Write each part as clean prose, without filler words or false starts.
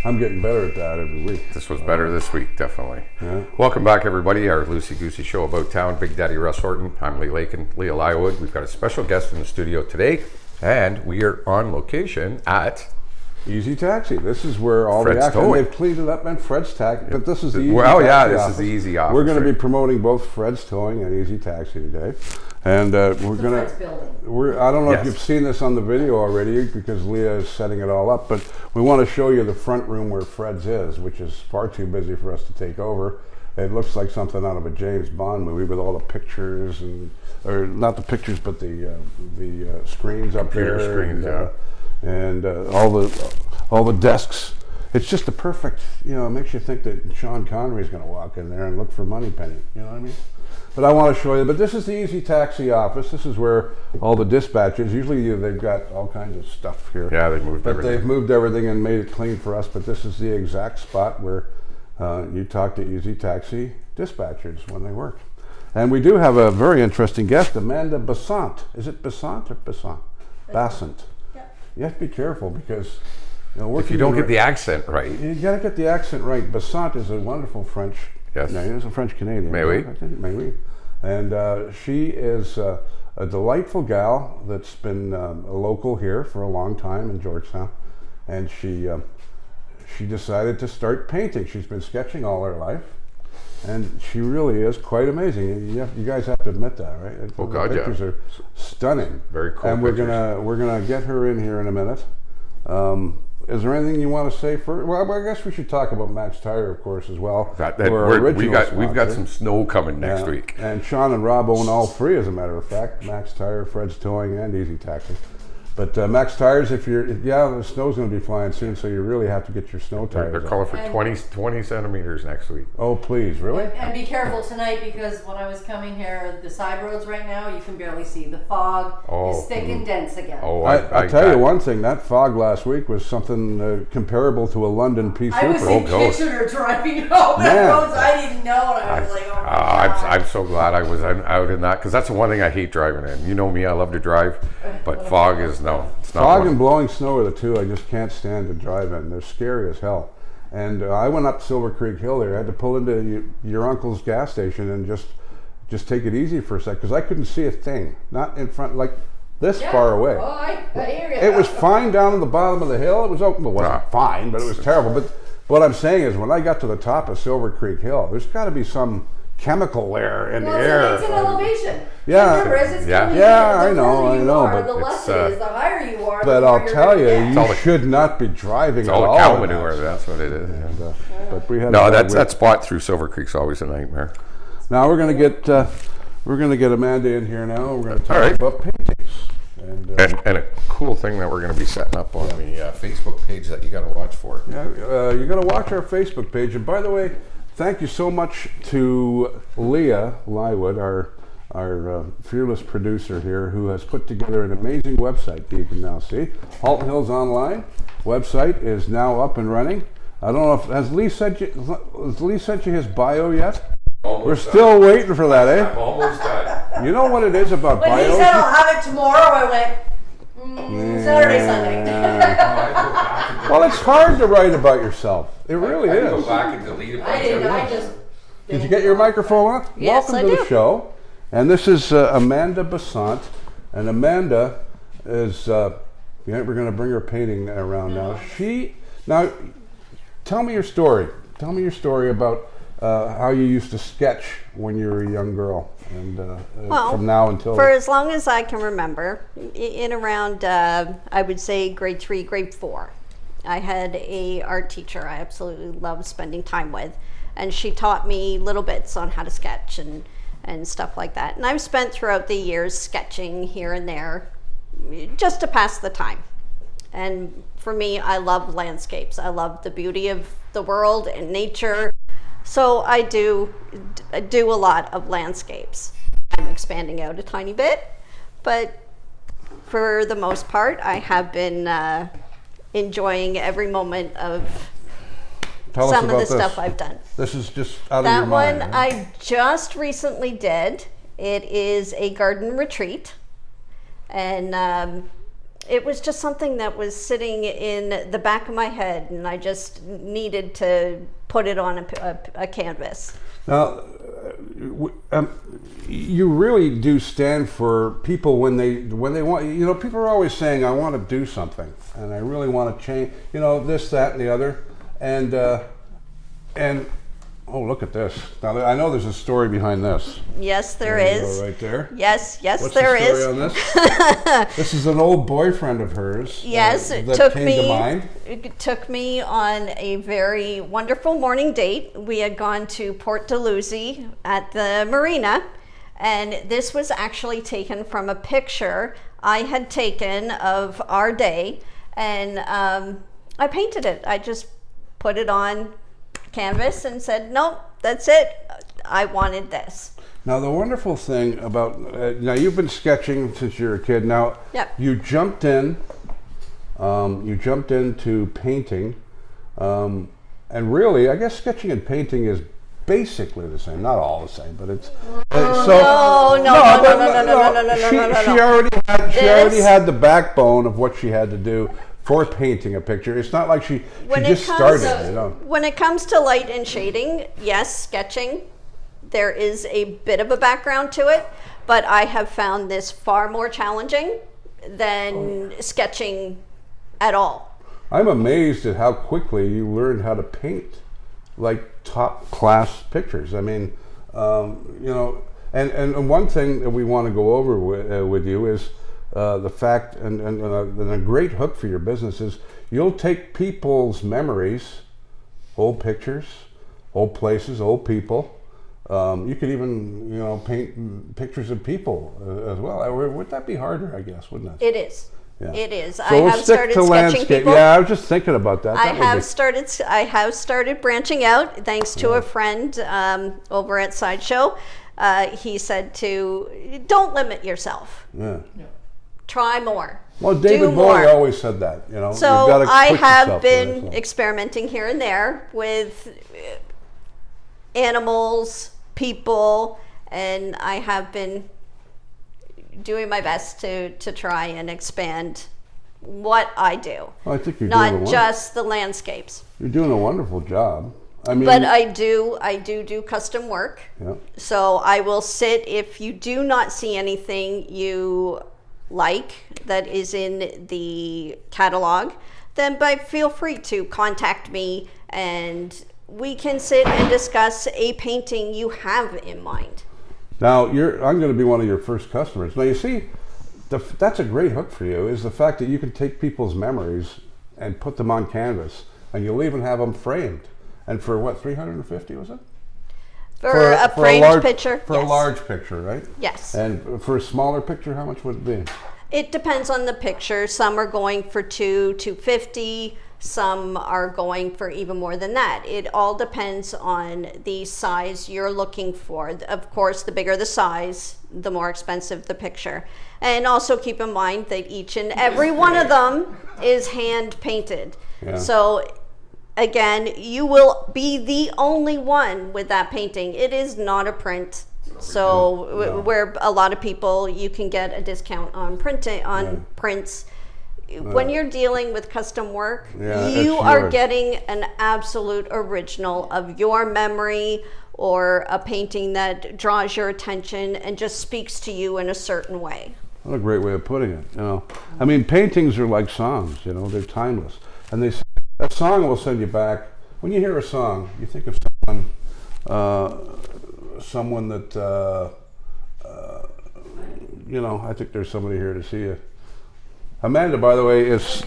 I'm getting better at that every week. This was better this week, definitely. Yeah. Welcome back, everybody. Our Loosey Goosey show about town. Big Daddy Russ Horton. I'm Leah Lakin, Leah Lywood. We've got a special guest in the studio today, and we are on location at Easy Taxi. This is where all Fred's the action. Towing. They've cleaned it up and Fred's Taxi, but this is the Easy Well, yeah, Taxi this office. is the Easy office. We're going to right? be promoting both Fred's Towing and Easy Taxi today, and we're going to. I don't know if you've seen this on the video already because Leah is setting it all up, but we want to show you the front room where Fred's is, which is far too busy for us to take over. It looks like something out of a James Bond movie with all the pictures or not the pictures, but the screens up there. Screens, and all the desks. It's just the perfect, it makes you think that Sean Connery's going to walk in there and look for Moneypenny, you know what I mean? But I want to show you, but this is the Easy Taxi office. This is where all the dispatches, usually they've got all kinds of stuff here. Yeah, they've moved everything. But they've moved everything and made it clean for us, but this is the exact spot where you talk to Easy Taxi dispatchers when they work. And we do have a very interesting guest, Amanda Bassant. Is it Bassant or Bassant? Bassant. You have to be careful because if you don't get the accent right. You got to get the accent right. Bassant is a wonderful French. Yes. No, he's a French Canadian. Mais oui. I think may we. And she is a delightful gal that's been a local here for a long time in Georgetown, and she decided to start painting. She's been sketching all her life. And she really is quite amazing. You guys have to admit that, right? Oh God, the pictures are stunning. Very cool. And we're gonna get her in here in a minute. Is there anything you want to say first? Well, I guess we should talk about Max Tire, of course, as well. We've got some snow coming next week. And Sean and Rob own all three, as a matter of fact: Max Tire, Fred's Towing, and Easy Taxi. But Max Tires, the snow's going to be flying soon, so you really have to get your snow tires. They're calling for 20 centimeters next week. Oh, please, really? And be careful tonight because when I was coming here, the side roads right now, you can barely see. The fog is thick and dense again. Oh, I tell you one thing, that fog last week was something comparable to a London Pea Super. I was in Kitchener driving home on roads I didn't know, and I was like, oh my God. I'm so glad I was out in that, because that's the one thing I hate driving in. You know me, I love to drive, but fog is it's not fog and blowing snow are the two I just can't stand to drive in. They're scary as hell. And I went up Silver Creek Hill there. I had to pull into your uncle's gas station and just take it easy for a sec because I couldn't see a thing. Not in front, like this far away. Oh, I hear you. It was fine down at the bottom of the hill. It was open. Well, it wasn't fine, but it was terrible. But what I'm saying is when I got to the top of Silver Creek Hill, there's got to be some chemical there in the air. It's an elevation. Yeah. Remember, as it's I know. But the less it is, the higher you are. But I'll tell you, you should not be driving at all. It's all the cow manure. That's what it is. And, but we had that spot through Silver Creek's always a nightmare. Now we're gonna get Amanda in here now. We're gonna talk about paintings. And a cool thing that we're going to be setting up on the Facebook page that you got to watch for. Yeah, you got to watch our Facebook page. And by the way, thank you so much to Leah Lywood, our fearless producer here, who has put together an amazing website that you can now see. Halton Hills Online website is now up and running. I don't know if has Lee sent you his bio yet? We're still waiting for that, eh? I'm almost done. You know what it is about bios? When he said I'll have it tomorrow, I went, Saturday, Sunday. Well, it's hard to write about yourself. It really is. Go back and delete it. I didn't. Did you get your microphone on? Yes, Welcome to the show. And this is Amanda Bassant. And Amanda is, we're going to bring her painting around now. Now, tell me your story. Tell me your story about how you used to sketch when you were a young girl, and from now until for as long as I can remember, in around I would say grade 3, grade 4. I had a art teacher I absolutely loved spending time with, and she taught me little bits on how to sketch and stuff like that. And I've spent throughout the years sketching here and there, just to pass the time. And for me, I love landscapes. I love the beauty of the world and nature. So I do a lot of landscapes. I'm expanding out a tiny bit, but for the most part, I have been enjoying every moment of some of the stuff I've done. This is just out of your mind. That one I just recently did. It is a garden retreat, and it was just something that was sitting in the back of my head, and I just needed to put it on a canvas. Now, you really do stand for people when they want. You know, people are always saying, "I want to do something, and I really want to change." You know, this, that, and the other, and oh, look at this! Now, I know there's a story behind this. Yes, there is. Go right there. Yes, What's there the story is. on this? This is an old boyfriend of hers. Yes, that came to mind. It took me on a very wonderful morning date. We had gone to Port de Loosey at the marina, and this was actually taken from a picture I had taken of our day, and I painted it. I just put it on canvas and said, nope, that's it. I wanted this. Now, the wonderful thing about now, you've been sketching since you were a kid. Now, Yep. you jumped into painting, and really, I guess sketching and painting is basically the same. Not all the same, but it's She already had the backbone of what she had to do for painting a picture. It's not like she just started, you know. When it comes to light and shading, yes, sketching, there is a bit of a background to it, but I have found this far more challenging than sketching at all. I'm amazed at how quickly you learned how to paint like top class pictures. I mean, you know, and one thing that we want to go over with you is the fact, and a great hook for your business is you'll take people's memories, old pictures, old places, old people. You could even, you know, paint pictures of people as well. Would that be harder? I guess, wouldn't it? It is. Yeah. It is. So I have started sketching people. Yeah, I was just thinking about that. I have started branching out thanks to a friend over at Sideshow. He said don't limit yourself. Yeah. Try more. Well, David Bowie always said that, you know. So you've got to I push have yourself been there, so. experimenting here and there with animals, people, and I have been doing my best to try and expand what I do. Well, I think you're not doing just the landscapes. You're doing a wonderful job. I mean, but I do custom work. Yeah. So I will sit if you do not see anything you like that is in the catalog, then feel free to contact me and we can sit and discuss a painting you have in mind. Now, I'm going to be one of your first customers. Now, you see, that's a great hook for you, is the fact that you can take people's memories and put them on canvas, and you'll even have them framed. And for what, $350 was it? For a framed picture? For a large picture, right? Yes. And for a smaller picture, how much would it be? It depends on the picture. Some are going for $250. Some are going for even more than that. It all depends on the size you're looking for. Of course, the bigger the size, the more expensive the picture. And also keep in mind that each and every one of them is hand painted. Yeah. So again, you will be the only one with that painting. It is not a print. So where a lot of people, you can get a discount on prints. When you're dealing with custom work, you are getting an absolute original of your memory or a painting that draws your attention and just speaks to you in a certain way. What a great way of putting it, you know. I mean, paintings are like songs, you know, they're timeless. And that song will send you back. When you hear a song, you think of someone that, you know, I think there's somebody here to see you. Amanda, by the way, is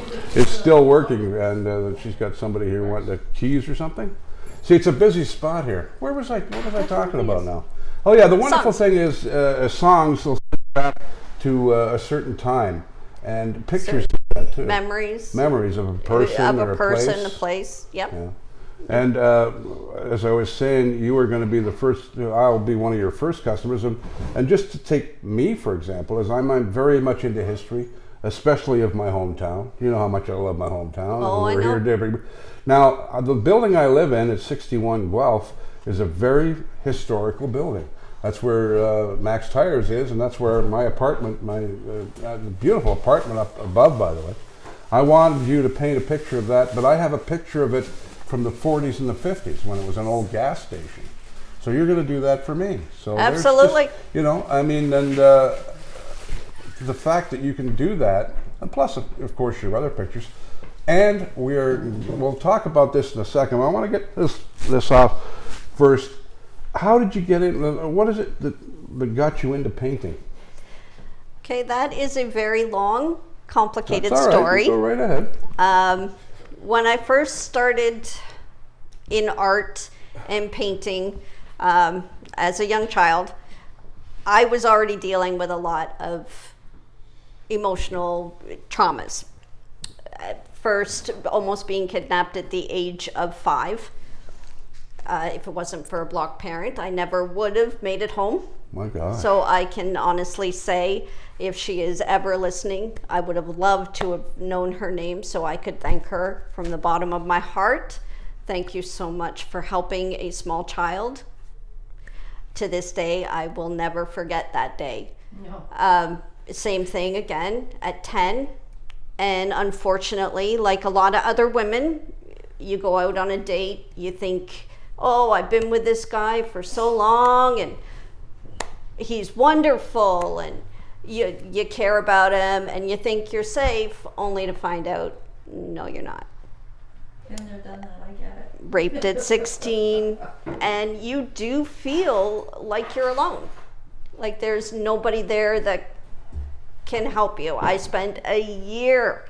still working, and she's got somebody here wanting the keys or something. See, it's a busy spot here. What was I talking about now? Oh yeah, the wonderful thing is songs will send back to a certain time, and pictures do that too. Memories of a person, a place. Yep. Yeah. And as I was saying, you are going to be the first. I'll be one of your first customers, and just to take me for example, as I'm very much into history. Especially of my hometown. You know how much I love my hometown. Oh, I know. Now, the building I live in at 61 Guelph is a very historical building. That's where Max Tires is, and that's where my apartment, my beautiful apartment up above, by the way. I wanted you to paint a picture of that, but I have a picture of it from the 40s and the 50s when it was an old gas station. So you're going to do that for me. So absolutely. Just, you know, I mean, and the fact that you can do that, and plus, of course, your other pictures. And we'll talk about this in a second. I want to get this off first. How did you get in? What is it that got you into painting? Okay, that is a very long, complicated That's all right. story. Go right ahead. When I first started in art and painting as a young child, I was already dealing with a lot of emotional traumas. First, almost being kidnapped at the age of 5. If it wasn't for a blocked parent, I never would have made it home. My God. So I can honestly say, if she is ever listening, I would have loved to have known her name so I could thank her from the bottom of my heart. Thank you so much for helping a small child. To this day, I will never forget that day. No. Same thing again at 10. And unfortunately, like a lot of other women, you go out on a date, you think, oh, I've been with this guy for so long and he's wonderful and you care about him and you think you're safe, only to find out, no, you're not. Been there, done that, I get it. Raped at 16, and you do feel like you're alone. Like there's nobody there that can help you. I spent a year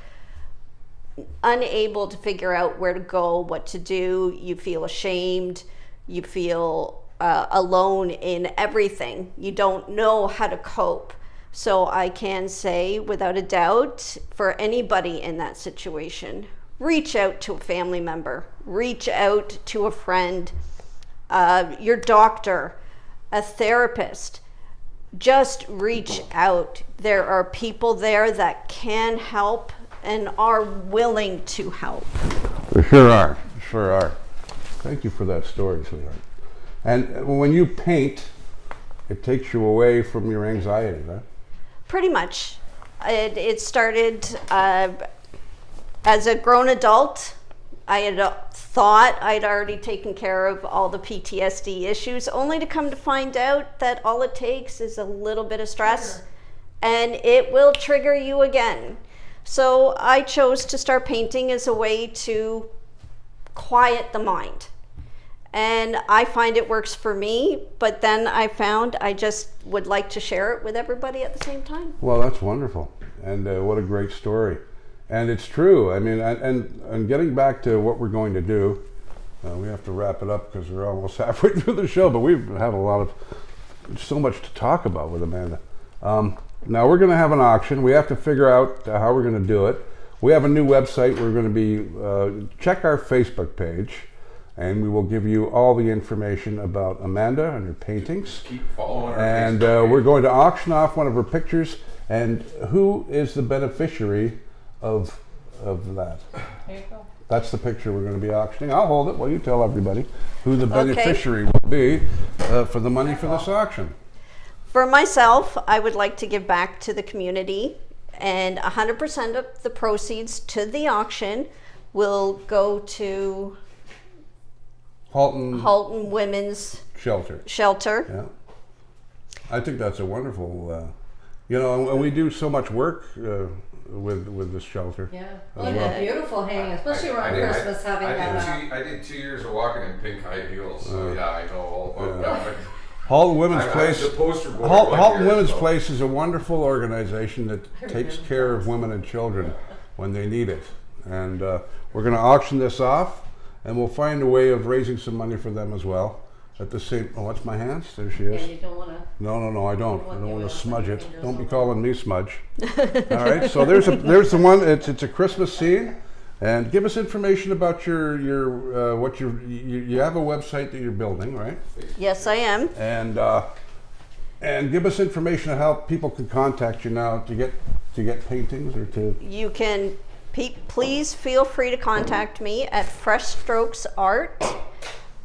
unable to figure out where to go, what to do. You feel ashamed. You feel alone in everything. You don't know how to cope. So I can say without a doubt, for anybody in that situation, reach out to a family member, reach out to a friend, your doctor, a therapist. Just reach out. There are people there that can help and are willing to help. There sure are. Sure are. Thank you for that story, sweetheart. And when you paint, it takes you away from your anxiety, right? Pretty much. It started as a grown adult. I had thought I'd already taken care of all the PTSD issues, only to come to find out that all it takes is a little bit of stress and it will trigger you again. So I chose to start painting as a way to quiet the mind. And I find it works for me, but then I found I just would like to share it with everybody at the same time. Well, that's wonderful. And what a great story. And it's true. I mean, and getting back to what we're going to do, we have to wrap it up because we're almost halfway through the show, but we've had so much to talk about with Amanda. Now we're going to have an auction. We have to figure out how we're going to do it. We have a new website. We're going to be, check our Facebook page, and we will give you all the information about Amanda and her paintings. Keep following her. And we're going to auction off one of her pictures. And who is the beneficiary of that? There you go. That's the picture we're going to be auctioning. I'll hold it while you tell everybody who the beneficiary will be for the money for this auction. For myself, I would like to give back to the community, and 100% of the proceeds to the auction will go to Halton Women's Shelter. Shelter. Yeah. I think that's a wonderful, and we do so much work with this shelter. Yeah. Well. Beautiful hanging, especially around Christmas, having that. I did 2 years of walking in pink high heels, so yeah, I know all about that. Halton Women's Place. The poster boy Halton Women's Place is a wonderful organization that takes care of women and children when they need it. And we're going to auction this off, and we'll find a way of raising some money for them as well. At the same, what's my hands? There she is. Yeah, you don't want to. No, I don't. I don't want to smudge it. Don't be calling me smudge. All right. So there's the one. It's a Christmas scene, and give us information about your you have a website that you're building, right? Yes, I am. And give us information on how people can contact you now to get paintings or to. You can please feel free to contact me at Fresh Strokes Art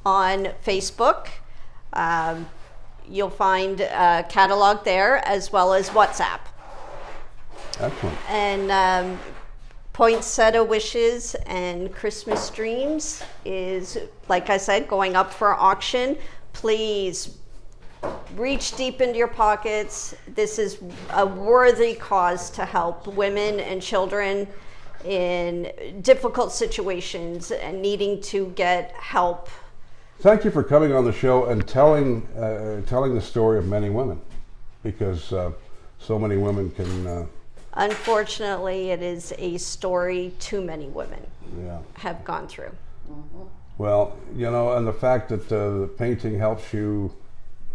on Facebook. you'll find a catalog there as well as WhatsApp. Excellent. And Poinsettia Wishes and Christmas Dreams is, like I said, going up for auction. Please reach deep into your pockets. This is a worthy cause to help women and children in difficult situations and needing to get help. Thank you for coming on the show and telling the story of many women, because so many women can. Unfortunately, it is a story too many women Yeah. have gone through. Well, you know, and the fact that the painting helps you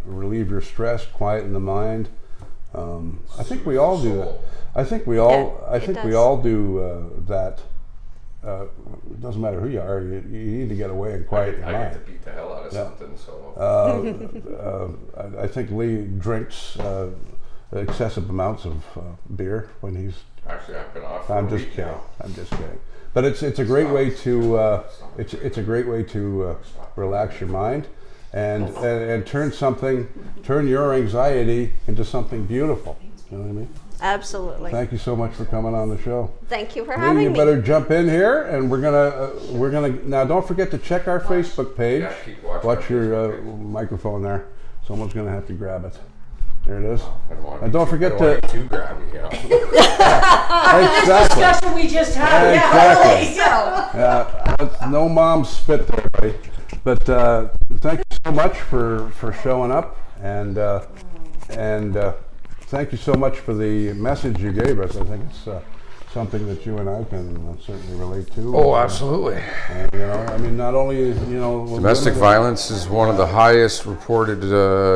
relieve your stress, quieten the mind. I think we all do that. I think we all. Yeah, I think we does. all do that. It doesn't matter who you are. You need to get away and quiet your I get mind. to beat the hell out of Yeah. something, so. I think Lee drinks excessive amounts of beer when he's. Actually, I've been off for I'm a just week kidding. now. I'm just kidding. But it's a great way to it's a great way to relax your mind and turn your anxiety into something beautiful. You know what I mean? Absolutely. Thank you so much for coming on the show. Thank you for Lee, having you me. better jump in here, and we're gonna now. Don't forget to check our Facebook page. Yeah, keep watching Watch our your Facebook page. microphone there. Someone's gonna have to grab it. There it is. And don't forget I don't want to- you too grabby, you know. Exactly. Discussion we just had. Exactly. Yeah, really. So. No mom's spit there, buddy. But thank you so much for showing up, and thank you so much for the message you gave us. I think it's something that you and I can certainly relate to. Oh, absolutely. And, you know, I mean, not only Domestic violence is one of the highest reported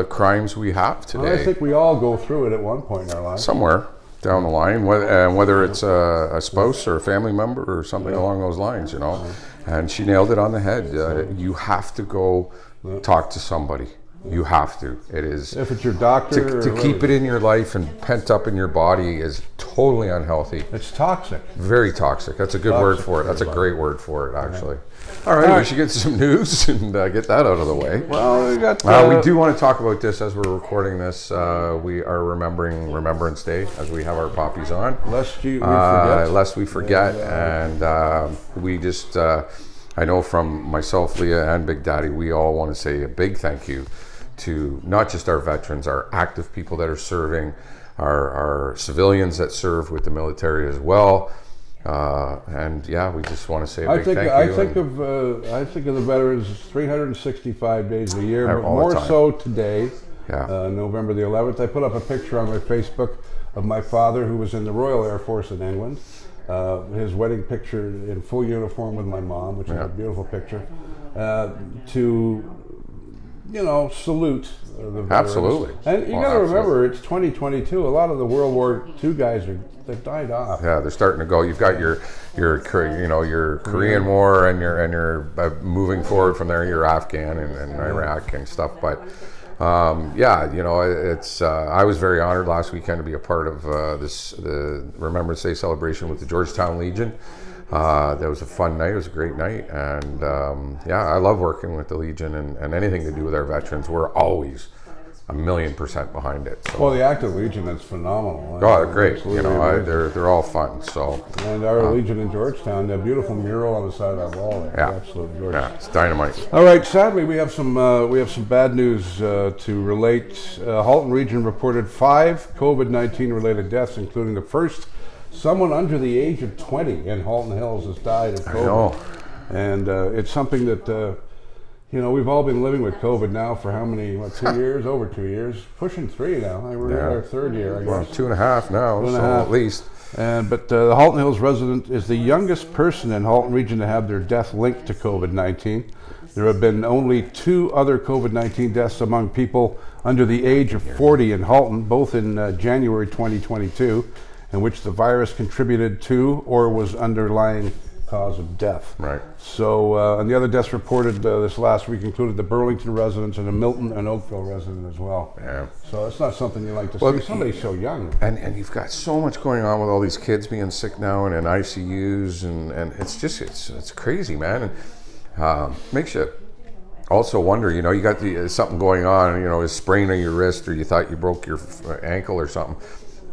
crimes we have Well, I today. think we all go through it at one point in our lives. Somewhere down the line, whether it's a spouse or a family member or something along those lines, you know. And she nailed it on the head. You have to go talk to somebody. You have to. It is. If it's your doctor, To keep it in your life and pent up in your body is totally unhealthy. it's toxic. Very toxic. That's a good word for it. That's a great word for it, actually. All right, All right. we should get some news and get that out of the way. Well, we got. We do want to talk about this as we're recording this. We are remembering Remembrance Day as we have our poppies on. Lest we forget. Lest we forget. And we just, I know from myself, Leah, and Big Daddy, we all want to say a big thank you to not just our veterans, our active people that are serving, our civilians that serve with the military as well. And yeah, we just want to say a big thank you. I think of the veterans 365 days a year, but All the more time. so today. Yeah. November the 11th. I put up a picture on my Facebook of my father, who was in the Royal Air Force in England. His wedding picture in full uniform with my mom, which is a beautiful picture. To salute the veterans. Absolutely. And you Well, got to remember, absolutely. it's 2022. A lot of the World War II guys they've died off. Yeah, they're starting to go. You've got your Korean War, and you're moving forward from there. You're Afghan and Iraq and stuff. But it's. I was very honored last weekend to be a part of the Remembrance Day celebration with the Georgetown Legion. That was a fun night. It was a great night, and I love working with the Legion and anything to do with our veterans. We're always 1,000,000% behind it. So. Well, the active Legion is phenomenal. Oh, they're great. Absolutely They're all fun. So And our Legion in Georgetown, that beautiful mural on the side of that wall. There. Yeah. Absolutely gorgeous. yeah, it's dynamite. All right. Sadly, we have some bad news to relate. Halton Region reported 5 COVID-19 related deaths, including the first someone under the age of 20 in Halton Hills has died of COVID. know. And it's something that we've all been living with COVID now for how many? 2 years? Over 2 years, pushing 3 now. We're in our 3rd year, I Well, guess. 2.5 now, 2.5. at least. But the Halton Hills resident is the youngest person in Halton Region to have their death linked to COVID-19. There have been only 2 other COVID-19 deaths among people under the age of 40 in Halton, both in January 2022, in which the virus contributed to or was underlying cause of death. Right. So, and the other deaths reported this last week included the Burlington residents and a Milton and Oakville resident as well. Yeah. So it's not something you like to Well, see. Somebody so young. And you've got so much going on with all these kids being sick now and in ICUs, and it's just it's crazy, man. And makes you also wonder, you know, you got something going on, you know, a sprain on your wrist, or you thought you broke your ankle or something.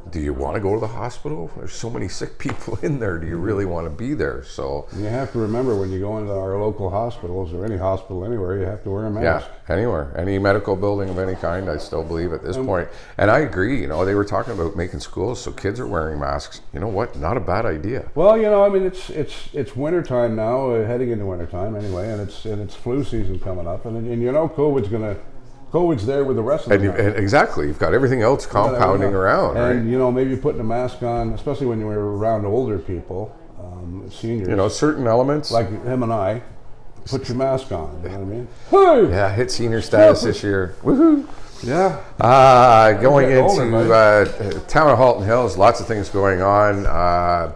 Do you want to go to the hospital? There's so many sick people in there. Do you really want to be there? So you have to remember, when you go into our local hospitals or any hospital anywhere, you have to wear a mask. Yeah, anywhere, any medical building of any kind, I still believe at this point. And I agree, you know, they were talking about making schools so kids are wearing masks. You know what? Not a bad idea. Well, you know, I mean, it's wintertime now, heading into wintertime anyway, and it's flu season coming up, and you know, COVID's there with the rest of the and exactly, you've got everything else compounding around, right? And you know, maybe putting a mask on, especially when you're around older people, seniors. You know, certain elements, like him and I, put your mask on. You know what I mean? Hey! Yeah, hit senior status this year. Woohoo! Yeah. Going into town of Halton Hills, lots of things going on,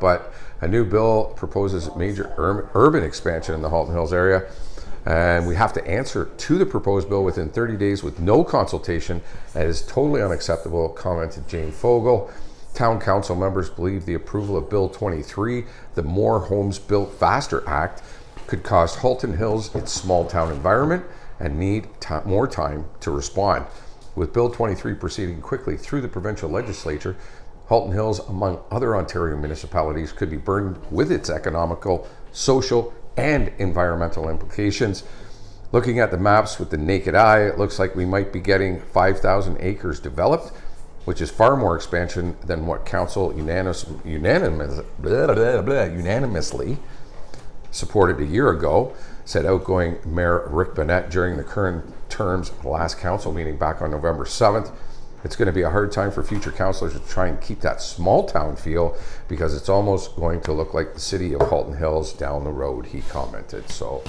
but a new bill proposes major urban expansion in the Halton Hills area. And we have to answer to the proposed bill within 30 days with no consultation. That is totally unacceptable, commented Jane Fogel. Town council members believe the approval of Bill 23, the More Homes Built Faster Act, could cost Halton Hills its small town environment and need more time to respond. With Bill 23 proceeding quickly through the provincial legislature, Halton Hills, among other Ontario municipalities, could be burdened with its economical, social, and environmental implications. Looking at the maps with the naked eye, it looks like we might be getting 5,000 acres developed, which is far more expansion than what council unanimously supported a year ago, said outgoing Mayor Rick Bennett during the current term's last council meeting back on November 7th. It's going to be a hard time for future councillors to try and keep that small town feel, because it's almost going to look like the city of Halton Hills down the road, he commented. So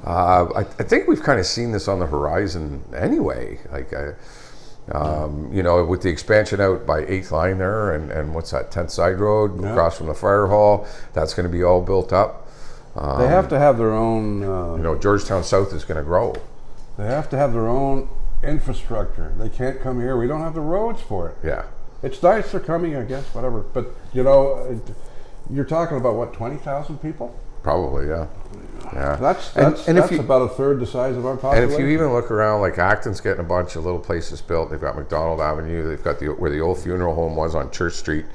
I think we've kind of seen this on the horizon anyway. Like, you know, with the expansion out by 8th Line there, and what's that, 10th Side Road, across from the fire hall, that's going to be all built up. They have to have their own... you know, Georgetown South is going to grow. They have to have their own infrastructure. They can't come here. We don't have the roads for it. Yeah. It's nice they're coming, I guess, whatever. But, you know, you're talking about, what, 20,000 people? Probably, yeah. Yeah. That's if about a third the size of our population. And if you even look around, like Acton's getting a bunch of little places built. They've got McDonald Avenue. They've got where the old funeral home was on Church Street.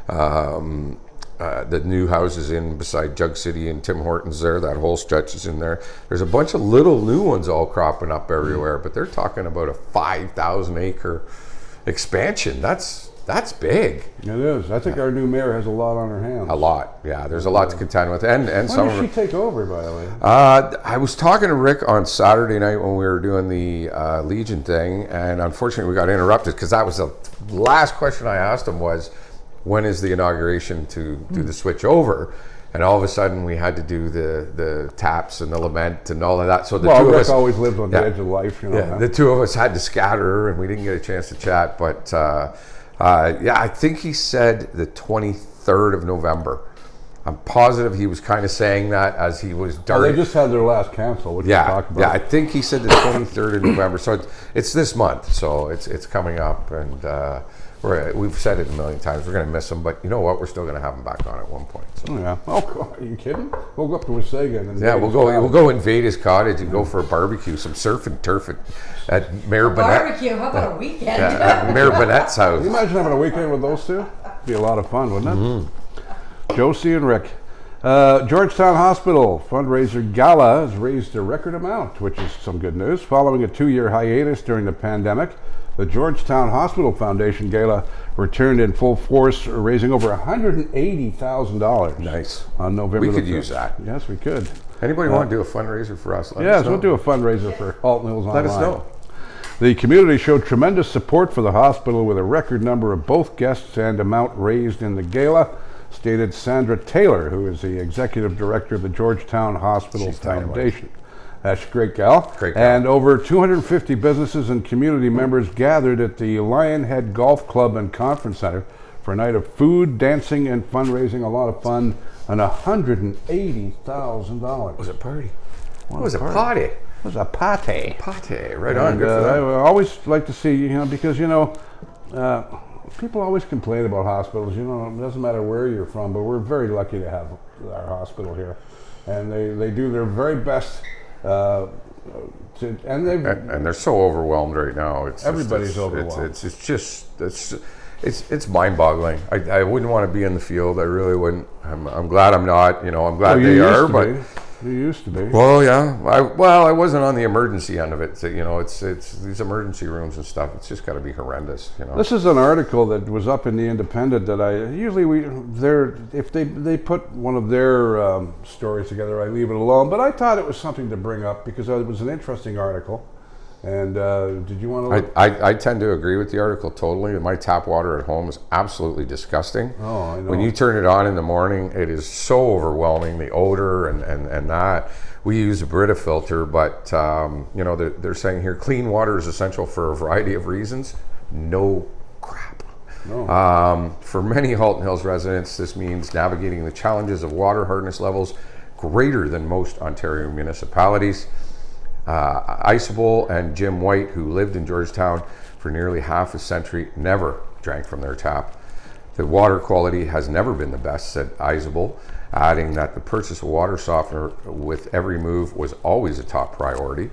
The new houses in beside Jug City and Tim Hortons there, that whole stretch is in there. There's a bunch of little new ones all cropping up everywhere, but they're talking about a 5,000 acre expansion. That's big. It is. I think our new mayor has a lot on her hands. A lot, yeah. There's a lot to contend with, and when some. When did she take over, by the way? I was talking to Rick on Saturday night when we were doing the Legion thing, and unfortunately we got interrupted, because that was the last question I asked him was, when is the inauguration to do the switch over? And all of a sudden we had to do the taps and the lament and all of that. So the two of us always lived on the edge of life, you know. Yeah, the two of us had to scatter, and we didn't get a chance to chat. But I think he said the 23rd of November. I'm positive he was kind of saying that as he was darting. Well, they just had their last council, which we talked about. Yeah, I think he said the 23rd of November. So it's this month, so it's coming up, and we've said it a million times. We're going to miss him, but you know what? We're still going to have him back on at one point. So. Oh, yeah. Oh, are you kidding? We'll go up to Wasaga and then we'll go invade his cottage and go for a barbecue, some surf and turf at Mayor Bennett. Barbecue? How about a weekend? At Mayor Bennett's house. Can you imagine having a weekend with those two? It'd be a lot of fun, wouldn't it? Mm-hmm. Josie and Rick. Georgetown Hospital fundraiser gala has raised a record amount, which is some good news. Following a 2-year hiatus during the pandemic, the Georgetown Hospital Foundation Gala returned in full force, raising over $180,000. Nice. On November We could 5th. use that. Yes, we could. Anybody want to do a fundraiser for us? Let us know. We'll do a fundraiser for Halton Hills Online. Let us know. The community showed tremendous support for the hospital with a record number of both guests and amount raised in the gala, stated Sandra Taylor, who is the executive director of the Georgetown Hospital Foundation. That's a great gal. Great gal. And over 250 businesses and community members gathered at the Lionhead Golf Club and Conference Center for a night of food, dancing, and fundraising. A lot of fun, and $180,000. It was a party. It was a party. It was a party. Party, right on. Good for I them. always like to see, because, people always complain about hospitals. It doesn't matter where you're from, but we're very lucky to have our hospital here. And they do their very best And they've and they're so overwhelmed right now. Everybody's overwhelmed. It's mind-boggling. I wouldn't want to be in the field. I really wouldn't. I'm glad I'm not. I'm glad they are. But you used to be. Well, yeah. I wasn't on the emergency end of it. So, it's these emergency rooms and stuff. It's just got to be horrendous. This is an article that was up in the Independent that if they put one of their stories together, I leave it alone. But I thought it was something to bring up because it was an interesting article. And did you want to look? I tend to agree with the article totally. My tap water at home is absolutely disgusting. Oh, I know. When you turn it on in the morning, it is so overwhelming, the odor and that. We use a Brita filter, but they're saying here clean water is essential for a variety of reasons. No crap. No. For many Halton Hills residents, this means navigating the challenges of water hardness levels greater than most Ontario municipalities. Isabel and Jim White, who lived in Georgetown for nearly half a century, never drank from their tap. The water quality has never been the best, said Isabel, adding that the purchase of water softener with every move was always a top priority.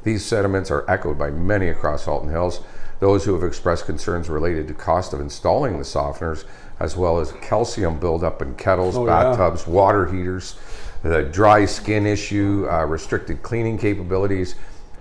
These sentiments are echoed by many across Halton Hills, those who have expressed concerns related to cost of installing the softeners, as well as calcium buildup in kettles, bathtubs, water heaters, the dry skin issue, restricted cleaning capabilities,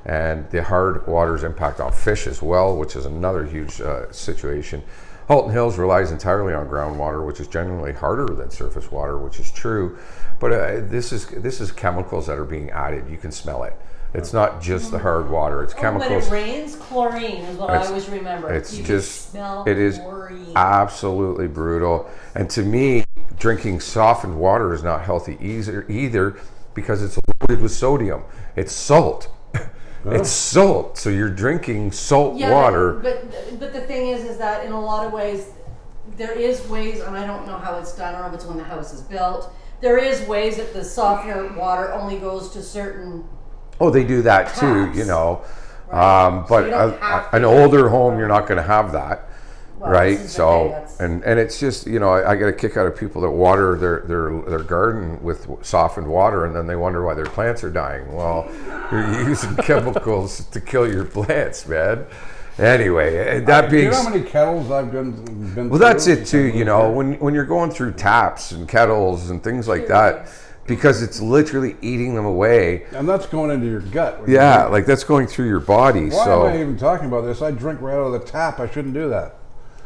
and the hard water's impact on fish as well, which is another huge situation. Halton Hills relies entirely on groundwater, which is generally harder than surface water, which is true. But this is chemicals that are being added. You can smell it. It's not just the hard water. It's chemicals. When it rains, chlorine is what I always remember. It is chlorine. Absolutely brutal. And to me, drinking softened water is not healthy either because it's loaded with sodium. It's salt. It's salt. So you're drinking salt water. But the thing is that in a lot of ways, there is ways, and I don't know how it's done or if it's when the house is built. There is ways that the softener water only goes to certain. Oh, they do that too, Right. But an older home, you're not going to have that. Well, right. So and it's just I get a kick out of people that water their garden with softened water and then they wonder why their plants are dying. Well, you're using chemicals to kill your plants, man. Anyway, that being, you know how many kettles I've been well, that's it too. When you're going through taps and kettles and things like that, because it's literally eating them away. And that's going into your gut. Yeah, like that's going through your body. Why am I even talking about this? I drink right out of the tap. I shouldn't do that.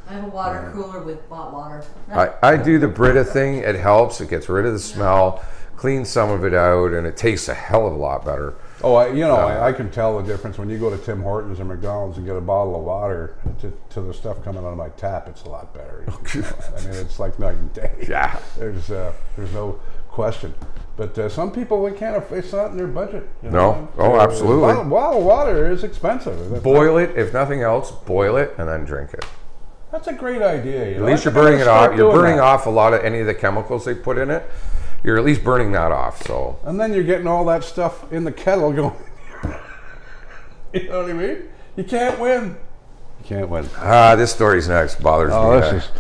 I have a water cooler with hot water. I do the Brita thing. It helps. It gets rid of the smell, cleans some of it out, and it tastes a hell of a lot better. Oh, I can tell the difference when you go to Tim Hortons or McDonald's and get a bottle of water to the stuff coming out of my tap. It's a lot better. I mean, it's like night and day. Yeah. There's no question. But some people, it's not in their budget. No. Oh, absolutely. A bottle of water is expensive. Boil it, if nothing else, boil it and then drink it. That's a great idea. At least you're burning it off. You're burning off a lot of any of the chemicals they put in it. You're at least burning that off. So. And then you're getting all that stuff in the kettle going. You know what I mean? You can't win. You can't win. This story's next. Bothers me.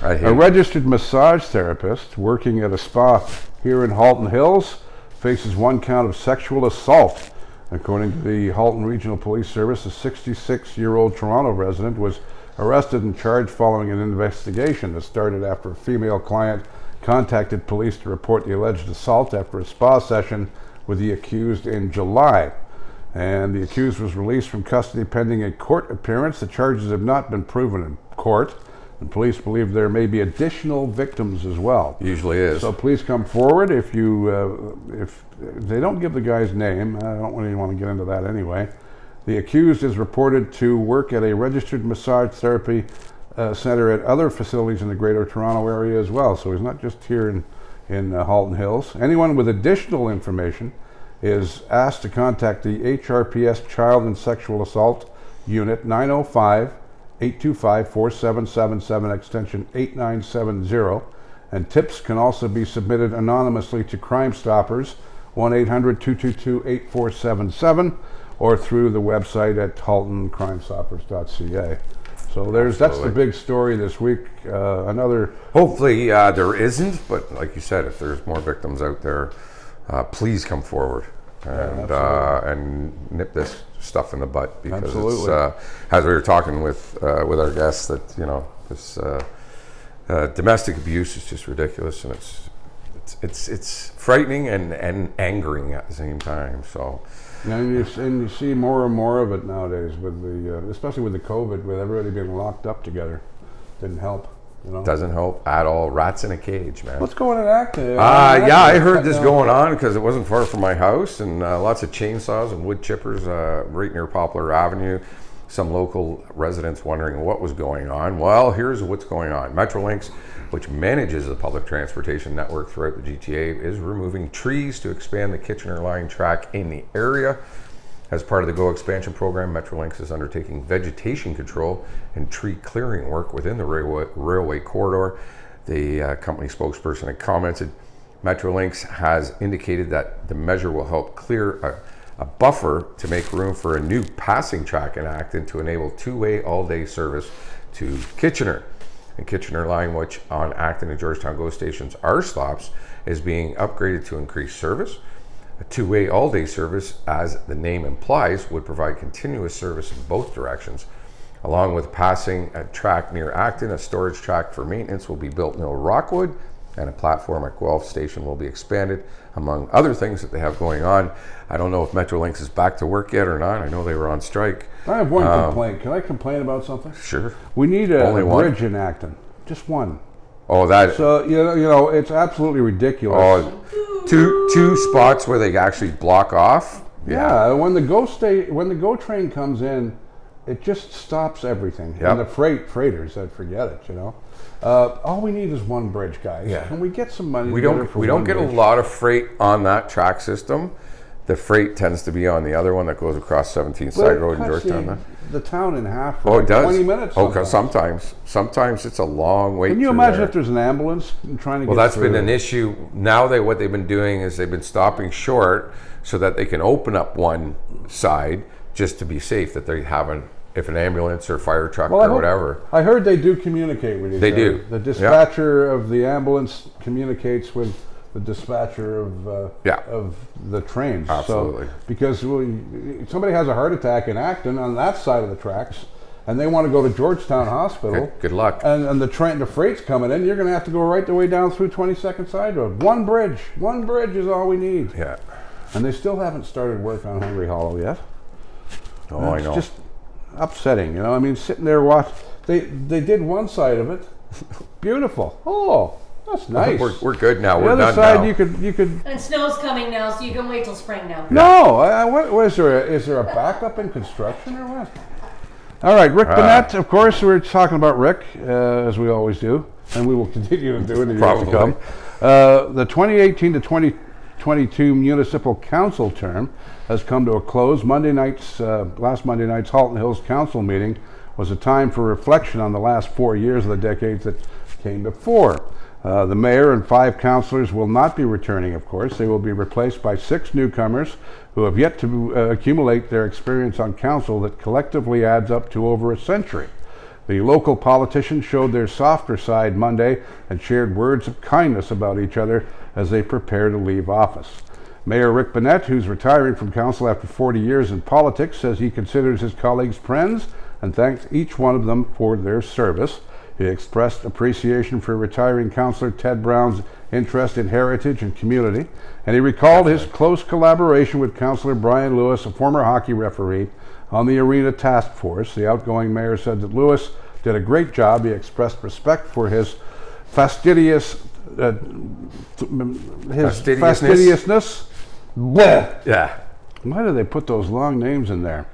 I hate a registered massage therapist working at a spa here in Halton Hills faces one count of sexual assault. According to the Halton Regional Police Service, a 66-year-old Toronto resident was arrested and charged following an investigation that started after a female client contacted police to report the alleged assault after a spa session with the accused in July. And the accused was released from custody pending a court appearance. The charges have not been proven in court, and police believe there may be additional victims as well. Usually is. So please come forward if they don't give the guy's name. I don't really want to get into that anyway. The accused is reported to work at a registered massage therapy center at other facilities in the Greater Toronto area as well. So he's not just here in Halton Hills. Anyone with additional information is asked to contact the HRPS Child and Sexual Assault Unit 905-825-4777 extension 8970. And tips can also be submitted anonymously to Crime Stoppers 1-800-222-8477 or through the website at haltoncrimestoppers.ca. So that's the big story this week. Hopefully there isn't, but like you said, if there's more victims out there, please come forward. and nip this stuff in the butt, because Absolutely. it's, as we were talking with our guests, that this domestic abuse is just ridiculous, and it's frightening and angering at the same time. So. And you see more and more of it nowadays, with the especially with the COVID, with everybody being locked up together. Didn't help. Doesn't help at all. Rats in a cage, man. What's going on Acton? Yeah, I heard this going on because it wasn't far from my house, and lots of chainsaws and wood chippers right near Poplar Avenue. Some local residents wondering what was going on. Well, here's what's going on. Metrolinx, which manages the public transportation network throughout the GTA, is removing trees to expand the Kitchener Line track in the area. As part of the GO expansion program, Metrolinx is undertaking vegetation control and tree clearing work within the railway corridor. The company spokesperson had commented, Metrolinx has indicated that the measure will help clear a buffer to make room for a new passing track in Acton to enable two-way all-day service to Kitchener. The Kitchener Line, which on Acton and Georgetown GO stations are stops, is being upgraded to increase service. A two-way all-day service, as the name implies, would provide continuous service in both directions. Along with passing a track near Acton, a storage track for maintenance will be built near Rockwood, and a platform at Guelph Station will be expanded, among other things that they have going on. I don't know if Metrolinx is back to work yet or not. I know they were on strike. I have one complaint. Can I complain about something? Sure. We need a one? bridge in Acton. Just one. Oh, that. So it's absolutely ridiculous. Oh, two spots where they actually block off. Yeah, when the GO train comes in, it just stops everything. Yep. And the freighters, I'd forget it. All we need is one bridge, guys. Yeah. Can we get some money? We don't get a lot of freight on that track system. The freight tends to be on the other one that goes across 17th Side Road in Georgetown. The town in half for Oh, it does? 20 minutes. Oh, because sometimes it's a long wait. Can you through imagine there. if there's an ambulance trying to get Well, that's through? been an issue. Now what they've been doing is they've been stopping short so that they can open up one side just to be safe, that they haven't, if an ambulance or fire truck or whatever. I heard they do communicate with each other. They do. The dispatcher of the ambulance communicates with the dispatcher of the trains. Absolutely. So, because somebody has a heart attack in Acton on that side of the tracks, and they want to go to Georgetown Hospital. Good luck. And the freight's coming in. You're going to have to go right the way down through 22nd Side Road. One bridge is all we need. Yeah. And they still haven't started work on Hungry Hollow yet. Oh, I know. It's just upsetting, I mean, sitting there they did one side of it. Beautiful. Oh, that's nice. We're good now. The We're other done side, now. you could. And snow's coming now, so you can wait till spring now. No, what is there? Is there a backup in construction or what? All right, Rick Bennett. Of course, we're talking about Rick as we always do, and we will continue to do in the years to come. The 2018 to 2022 municipal council term has come to a close. Last Monday night's Halton Hills Council meeting was a time for reflection on the last 4 years of the decades that came before. The mayor and 5 councillors will not be returning, of course. They will be replaced by 6 newcomers who have yet to accumulate their experience on council that collectively adds up to over a century. The local politicians showed their softer side Monday and shared words of kindness about each other as they prepare to leave office. Mayor Rick Bennett, who's retiring from council after 40 years in politics, says he considers his colleagues friends and thanks each one of them for their service. He expressed appreciation for retiring councillor Ted Brown's interest in heritage and community, and he recalled his close collaboration with councillor Brian Lewis, a former hockey referee, on the arena task force. The outgoing mayor said that Lewis did a great job. He expressed respect for his fastidiousness. Bleh. Yeah. Why do they put those long names in there?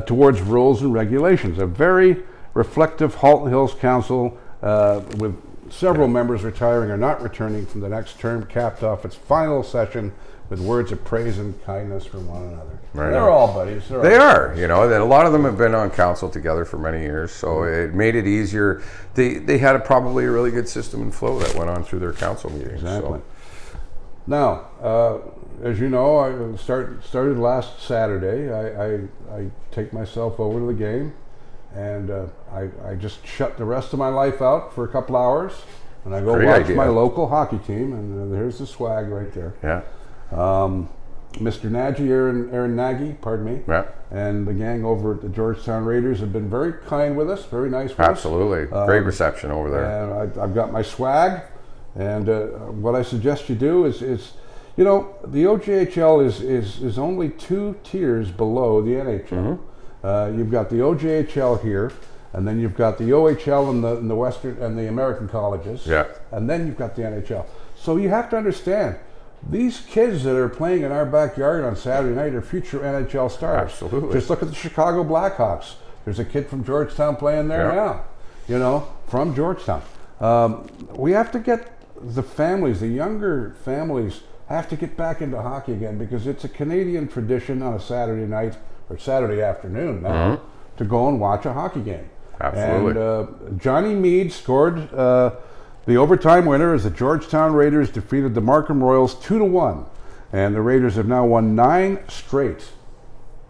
Towards rules and regulations. A very reflective Halton Hills Council with several members retiring or not returning from the next term, capped off its final session with words of praise and kindness for one another. Right. They're all buddies. They are, that a lot of them have been on council together for many years, so it made it easier. They had probably a really good system and flow that went on through their council meetings. Exactly. So. Now, as you know, I started last Saturday. I take myself over to the game, and I just shut the rest of my life out for a couple hours, and I go watch my local hockey team, and there's the swag right there. Yeah. Mr. Nagy, Aaron Nagy, pardon me, Yeah. and the gang over at the Georgetown Raiders have been very kind with us, very nice with us. Absolutely. Great reception over there. And I've got my swag, and what I suggest you do is you know, the OJHL is only 2 tiers below the NHL. You've got the OJHL here, and then you've got the OHL in the Western and the American colleges, Yeah. and then you've got the NHL. So you have to understand, these kids that are playing in our backyard on Saturday night are future NHL stars. Absolutely. Just look at the Chicago Blackhawks. There's a kid from Georgetown playing there now, you know, from Georgetown. We have to get the families, the younger families, have to get back into hockey again, because it's a Canadian tradition on a Saturday night or Saturday afternoon now to go and watch a hockey game. Absolutely. And Johnny Meade scored the overtime winner as the Georgetown Raiders defeated the Markham Royals 2-1. And the Raiders have now won 9 straight.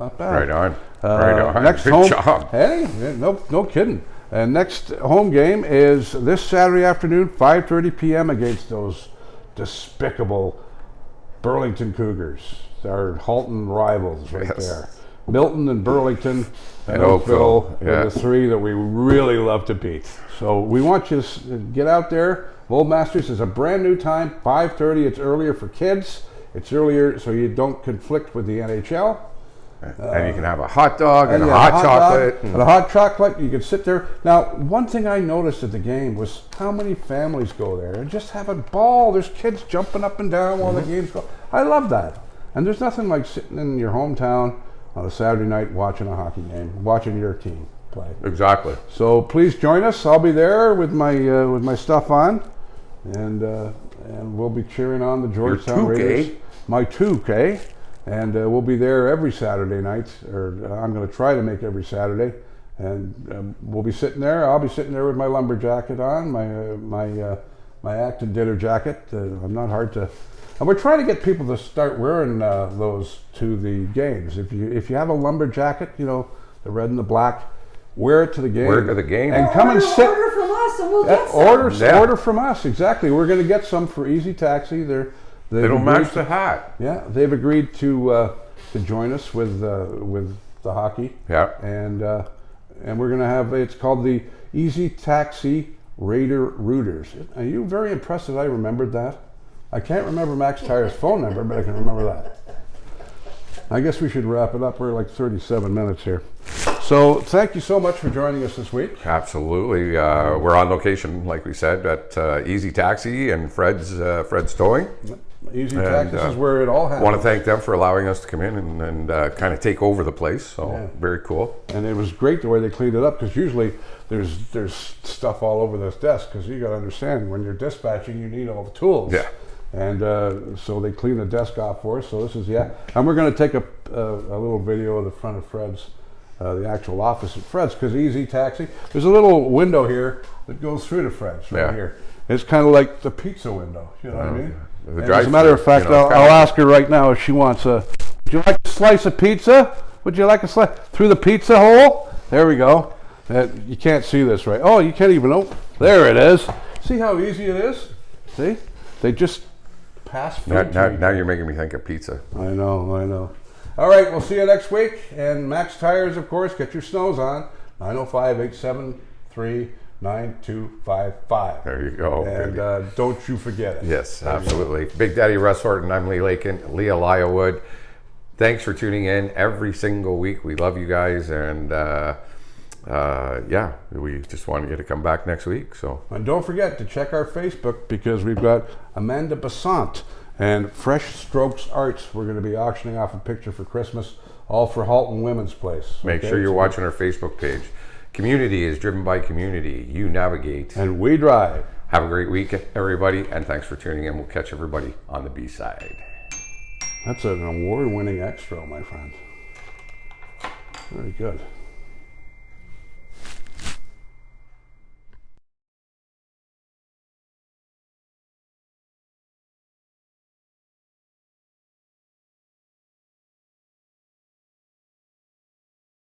Not bad. Right on. Right on. Next Good home, job. Hey, no kidding. And next home game is this Saturday afternoon, 5:30 p.m. against those despicable Burlington Cougars. Our Halton rivals right there. Milton and Burlington and Oakville are the 3 that we really love to beat. So we want you to get out there. Old Masters is a brand new time, 5:30. It's earlier for kids. It's earlier so you don't conflict with the NHL. And you can have a hot dog and a hot chocolate. And a hot chocolate. You can sit there. Now, one thing I noticed at the game was how many families go there and just have a ball. There's kids jumping up and down while the games go. I love that. And there's nothing like sitting in your hometown on a Saturday night watching a hockey game, watching your team play. Exactly. So please join us. I'll be there with my stuff on, and we'll be cheering on the Georgetown Raiders. My 2K, and we'll be there every Saturday night, or I'm going to try to make every Saturday, and we'll be sitting there. I'll be sitting there with my lumber jacket on, my Acton dinner jacket. I'm not hard to. And we're trying to get people to start wearing those to the games. If you have a lumber jacket, you know, the red and the black, wear it to the game. Wear it to the game. And come and sit. Order from us and we'll get some. Order from us, exactly. We're going to get some for Easy Taxi. It'll match the hat. Yeah, they've agreed to join us with the hockey. Yeah. And we're going to have, it's called the Easy Taxi Raider Rooters. Are you very impressed that I remembered that? I can't remember Max Tire's phone number, but I can remember that. I guess we should wrap it up. We're like 37 minutes here. So thank you so much for joining us this week. Absolutely. We're on location, like we said, at Easy Taxi and Fred's Towing. Easy Taxi is where it all happens. Want to thank them for allowing us to come in and kind of take over the place. So very cool. And it was great the way they cleaned it up, because usually there's stuff all over this desk, because you got to understand, when you're dispatching, you need all the tools. Yeah. And so they cleaned the desk off for us. So this is, and we're going to take a little video of the front of Fred's, the actual office at Fred's, because Easy Taxi, there's a little window here that goes through to Fred's right here. It's kind of like the pizza window, you know what I mean? As a matter of fact, I'll ask her right now if she wants would you like a slice of pizza? Would you like a slice through the pizza hole? There we go. You can't see this, right? Oh, you can't even open. There it is. See how easy it is? See? They just pass food to me. Now you're making me think of pizza. I know. All right, we'll see you next week. And Max Tires, of course, get your snows on. 905-873-9255. There you go. And don't you forget it. Yes, absolutely. Big Daddy Russ Horton, I'm Leah Lylewood. Thanks for tuning in every single week. We love you guys, and we just want you to come back next week. So, and don't forget to check our Facebook, because we've got Amanda Besant and Fresh Strokes Arts. We're going to be auctioning off a picture for Christmas, all for Halton Women's Place. Make sure you're watching our Facebook page. Community is driven by community. You navigate. And we drive. Have a great week, everybody, and thanks for tuning in. We'll catch everybody on the B-side. That's an award-winning extra, my friend. Very good.